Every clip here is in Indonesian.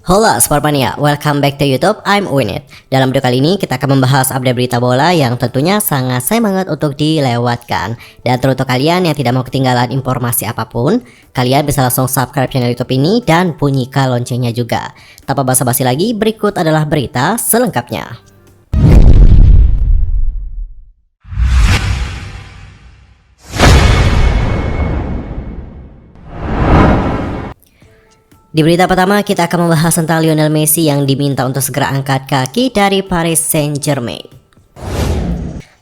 Halo Sportmania, welcome back to YouTube, I'm Winit. Dalam video kali ini kita akan membahas update berita bola yang tentunya sangat sayang banget untuk dilewatkan. Dan teruntuk kalian yang tidak mau ketinggalan informasi apapun, kalian bisa langsung subscribe channel YouTube ini dan bunyikan loncengnya juga. Tanpa basa-basi lagi, berikut adalah berita selengkapnya. Di berita pertama kita akan membahas tentang Lionel Messi yang diminta untuk segera angkat kaki dari Paris Saint-Germain.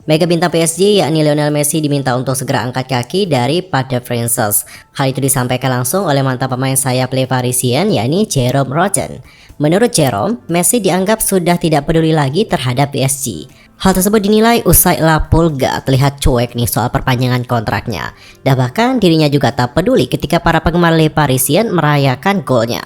Mega bintang PSG yakni Lionel Messi diminta untuk segera angkat kaki dari Parc des Princes. Hal itu disampaikan langsung oleh mantan pemain sayap Le Parisien yakni Jérôme Rotten. Menurut Jérôme, Messi dianggap sudah tidak peduli lagi terhadap PSG. Hal tersebut dinilai usai La Pulga terlihat cuek nih soal perpanjangan kontraknya. Dan bahkan dirinya juga tak peduli ketika para penggemar Le Parisien merayakan golnya.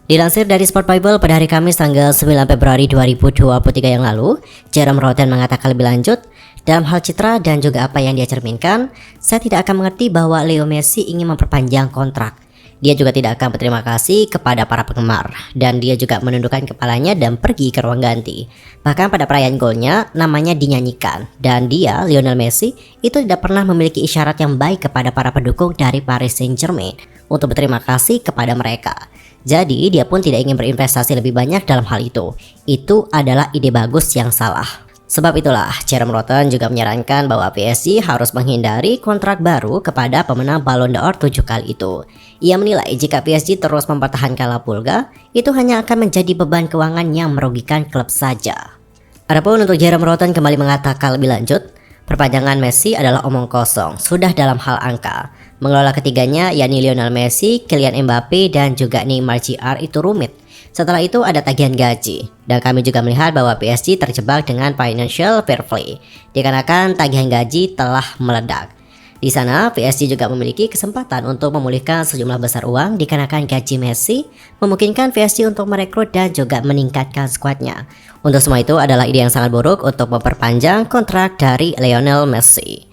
Dilansir dari Sport Bible pada hari Kamis tanggal 9 Februari 2023 yang lalu, Jérôme Rotten mengatakan lebih lanjut, dalam hal citra dan juga apa yang dia cerminkan, saya tidak akan mengerti bahwa Leo Messi ingin memperpanjang kontrak. Dia juga tidak akan berterima kasih kepada para penggemar, dan dia juga menundukkan kepalanya dan pergi ke ruang ganti. Bahkan pada perayaan golnya, namanya dinyanyikan, dan dia, Lionel Messi, itu tidak pernah memiliki isyarat yang baik kepada para pendukung dari Paris Saint-Germain untuk berterima kasih kepada mereka. Jadi dia pun tidak ingin berinvestasi lebih banyak dalam hal itu. Itu adalah ide bagus yang salah. Sebab itulah, Jérôme Rotten juga menyarankan bahwa PSG harus menghindari kontrak baru kepada pemenang Ballon d'Or 7 kali itu. Ia menilai jika PSG terus mempertahankan La Pulga, itu hanya akan menjadi beban keuangan yang merugikan klub saja. Adapun untuk Jérôme Rotten kembali mengatakan lebih lanjut, perpanjangan Messi adalah omong kosong, sudah dalam hal angka. Mengelola ketiganya yakni Lionel Messi, Kylian Mbappe, dan juga Neymar Jr. itu rumit. Setelah itu ada tagihan gaji, dan kami juga melihat bahwa PSG terjebak dengan financial fair play, dikarenakan tagihan gaji telah meledak. Di sana PSG juga memiliki kesempatan untuk memulihkan sejumlah besar uang dikarenakan gaji Messi, memungkinkan PSG untuk merekrut dan juga meningkatkan skuadnya. Untuk semua itu adalah ide yang sangat buruk untuk memperpanjang kontrak dari Lionel Messi.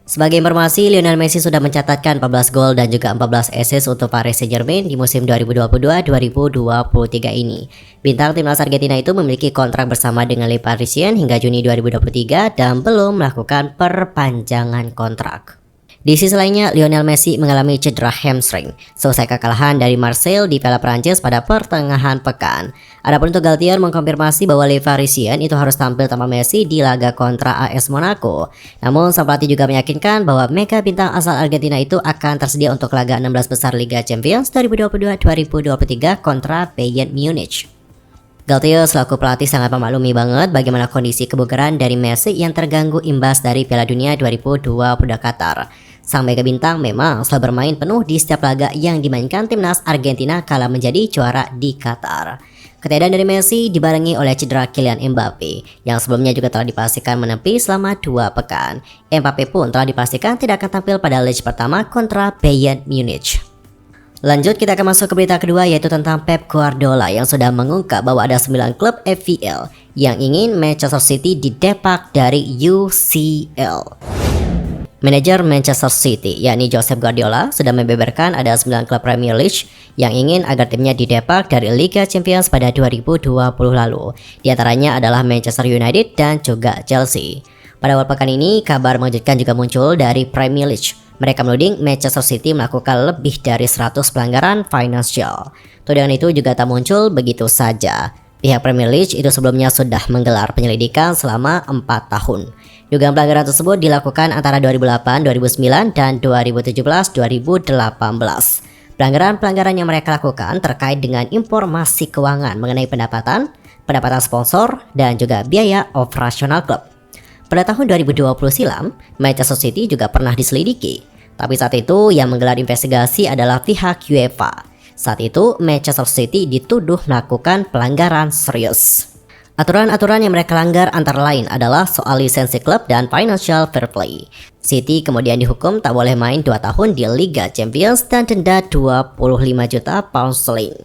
Sebagai informasi, Lionel Messi sudah mencatatkan 14 gol dan juga 14 assist untuk Paris Saint-Germain di musim 2022-2023 ini. Bintang timnas Argentina itu memiliki kontrak bersama dengan Le Parisien hingga Juni 2023 dan belum melakukan perpanjangan kontrak. Di sisi lainnya, Lionel Messi mengalami cedera hamstring selesai kekalahan dari Marseille di Piala Prancis pada pertengahan pekan. Adapun untuk Galtier mengkonfirmasi bahwa Le Parisien itu harus tampil tanpa Messi di laga kontra AS Monaco. Namun sang pelatih juga meyakinkan bahwa mega bintang asal Argentina itu akan tersedia untuk laga 16 besar Liga Champions 2022-2023 kontra Bayern Munich. Galtier selaku pelatih sangat memaklumi banget bagaimana kondisi kebugaran dari Messi yang terganggu imbas dari Piala Dunia 2022 Qatar. Sang mega bintang memang selalu bermain penuh di setiap laga yang dimainkan timnas Argentina kala menjadi juara di Qatar. Ketiadaan dari Messi dibarengi oleh cedera Kylian Mbappe yang sebelumnya juga telah dipastikan menepi selama 2 pekan. Mbappe pun telah dipastikan tidak akan tampil pada leg pertama kontra Bayern Munich. Lanjut kita akan masuk ke berita kedua yaitu tentang Pep Guardiola yang sudah mengungkap bahwa ada 9 klub FPL yang ingin Manchester City didepak dari UCL. Manajer Manchester City yakni Josep Guardiola sudah membeberkan ada 9 klub Premier League yang ingin agar timnya didepak dari Liga Champions pada 2020 lalu. Di antaranya adalah Manchester United dan juga Chelsea. Pada awal pekan ini kabar mengejutkan juga muncul dari Premier League. Mereka menuding Manchester City melakukan lebih dari 100 pelanggaran finansial. Tudingan itu juga tak muncul begitu saja. Pihak Premier League itu sebelumnya sudah menggelar penyelidikan selama 4 tahun. Dugaan pelanggaran tersebut dilakukan antara 2008, 2009, dan 2017-2018. Pelanggaran-pelanggaran yang mereka lakukan terkait dengan informasi keuangan mengenai pendapatan sponsor, dan juga biaya operasional klub. Pada tahun 2020 silam, Manchester City juga pernah diselidiki. Tapi saat itu yang menggelar investigasi adalah pihak UEFA. Saat itu Manchester City dituduh melakukan pelanggaran serius. Aturan-aturan yang mereka langgar antara lain adalah soal lisensi klub dan financial fair play. City kemudian dihukum tak boleh main 2 tahun di Liga Champions dan denda 25 juta pound sterling.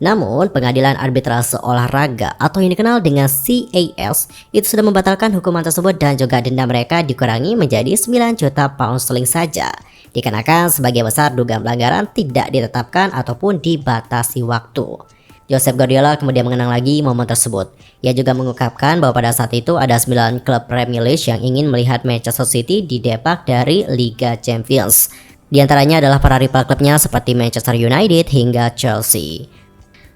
Namun, pengadilan arbitrase olahraga atau yang dikenal dengan CAS itu sudah membatalkan hukuman tersebut dan juga denda mereka dikurangi menjadi 9 juta pound sterling saja. Dikarenakan sebagian besar dugaan pelanggaran tidak ditetapkan ataupun dibatasi waktu. Josep Guardiola kemudian mengenang lagi momen tersebut. Ia juga mengungkapkan bahwa pada saat itu ada 9 klub Premier League yang ingin melihat Manchester City didepak dari Liga Champions. Di antaranya adalah para rival klubnya seperti Manchester United hingga Chelsea.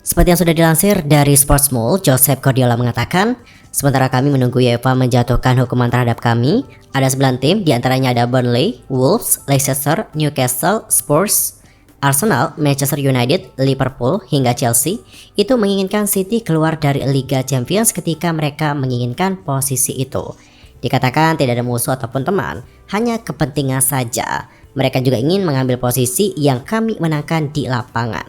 Seperti yang sudah dilansir dari Sportsmule, Josep Guardiola mengatakan, sementara kami menunggu UEFA menjatuhkan hukuman terhadap kami, ada 9 tim, di antaranya ada Burnley, Wolves, Leicester, Newcastle, Spurs, Arsenal, Manchester United, Liverpool, hingga Chelsea, itu menginginkan City keluar dari Liga Champions ketika mereka menginginkan posisi itu. Dikatakan tidak ada musuh ataupun teman, hanya kepentingan saja. Mereka juga ingin mengambil posisi yang kami menangkan di lapangan.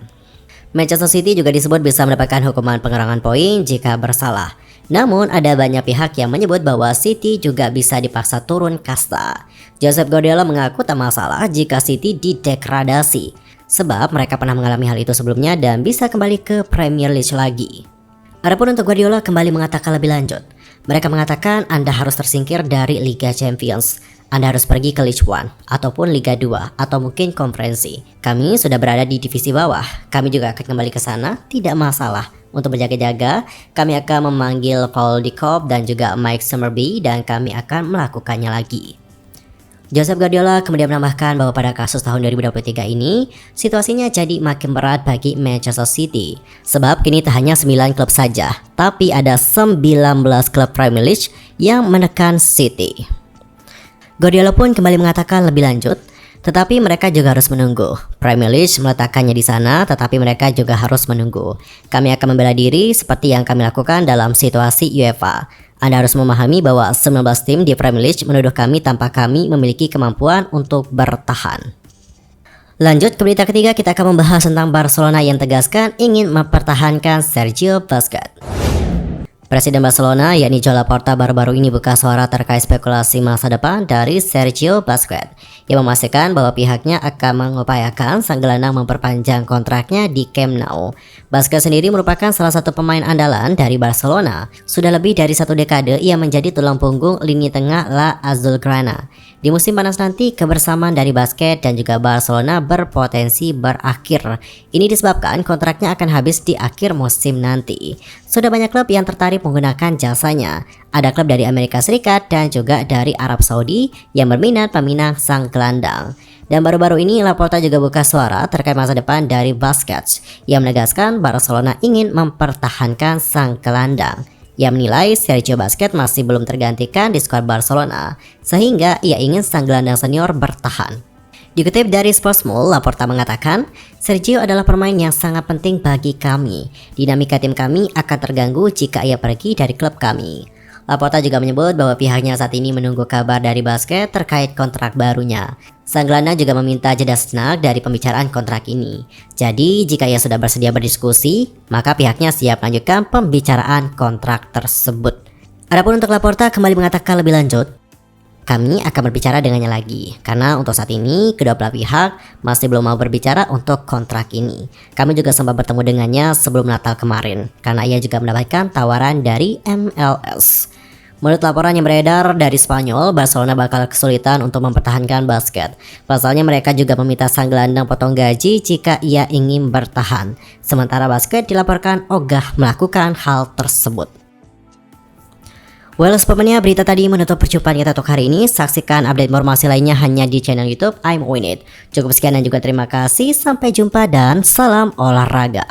Manchester City juga disebut bisa mendapatkan hukuman pengurangan poin jika bersalah. Namun ada banyak pihak yang menyebut bahwa City juga bisa dipaksa turun kasta. Josep Guardiola mengaku tak masalah jika City didegradasi, sebab mereka pernah mengalami hal itu sebelumnya dan bisa kembali ke Premier League lagi. Adapun untuk Guardiola kembali mengatakan lebih lanjut, mereka mengatakan Anda harus tersingkir dari Liga Champions. Anda harus pergi ke League One ataupun Liga 2 atau mungkin konferensi. Kami sudah berada di divisi bawah. Kami juga akan kembali ke sana, tidak masalah. Untuk berjaga-jaga, kami akan memanggil Paul Dicop dan juga Mike Summerby dan kami akan melakukannya lagi. Josep Guardiola kemudian menambahkan bahwa pada kasus tahun 2023 ini, situasinya jadi makin berat bagi Manchester City. Sebab kini tak hanya 9 klub saja, tapi ada 19 klub Premier League yang menekan City. Guardiola pun kembali mengatakan lebih lanjut, tetapi mereka juga harus menunggu. Premier League meletakkannya di sana, tetapi mereka juga harus menunggu. Kami akan membela diri seperti yang kami lakukan dalam situasi UEFA. Anda harus memahami bahwa 19 tim di Premier League menuduh kami tanpa kami memiliki kemampuan untuk bertahan. Lanjut ke berita ketiga, kita akan membahas tentang Barcelona yang tegaskan ingin mempertahankan Sergio Busquets. Presiden Barcelona yakni Joan Laporta baru-baru ini buka suara terkait spekulasi masa depan dari Sergio Busquets. Ia memastikan bahwa pihaknya akan mengupayakan sang gelandang memperpanjang kontraknya di Camp Nou. Busquets sendiri merupakan salah satu pemain andalan dari Barcelona. Sudah lebih dari 1 dekade ia menjadi tulang punggung lini tengah La Azulgrana. Di musim panas nanti, kebersamaan dari Busquets dan juga Barcelona berpotensi berakhir. Ini disebabkan kontraknya akan habis di akhir musim nanti. Sudah banyak klub yang tertarik menggunakan jasanya. Ada klub dari Amerika Serikat dan juga dari Arab Saudi yang berminat meminang sang gelandang. Dan baru-baru ini Laporta juga buka suara terkait masa depan dari Busquets. Ia menegaskan Barcelona ingin mempertahankan sang gelandang. Ia menilai Sergio Busquets masih belum tergantikan di skuad Barcelona, sehingga ia ingin sang gelandang senior bertahan. Dikutip dari Sportsmule, Laporta mengatakan, Sergio adalah pemain yang sangat penting bagi kami. Dinamika tim kami akan terganggu jika ia pergi dari klub kami. Laporta juga menyebut bahwa pihaknya saat ini menunggu kabar dari Busquets terkait kontrak barunya. Sang gelandang juga meminta jeda sejenak dari pembicaraan kontrak ini. Jadi, jika ia sudah bersedia berdiskusi, maka pihaknya siap melanjutkan pembicaraan kontrak tersebut. Adapun untuk Laporta kembali mengatakan lebih lanjut, kami akan berbicara dengannya lagi, karena untuk saat ini kedua belah pihak masih belum mau berbicara untuk kontrak ini. Kami juga sempat bertemu dengannya sebelum Natal kemarin, karena ia juga mendapatkan tawaran dari MLS. Menurut laporan yang beredar dari Spanyol, Barcelona bakal kesulitan untuk mempertahankan Busquets. Pasalnya mereka juga meminta sang gelandang potong gaji jika ia ingin bertahan. Sementara Busquets dilaporkan ogah melakukan hal tersebut. Well, sebabnya berita tadi menutup perjumpaan kita untuk hari ini. Saksikan update informasi lainnya hanya di channel YouTube I'm Winit. Cukup sekian dan juga terima kasih. Sampai jumpa dan salam olahraga.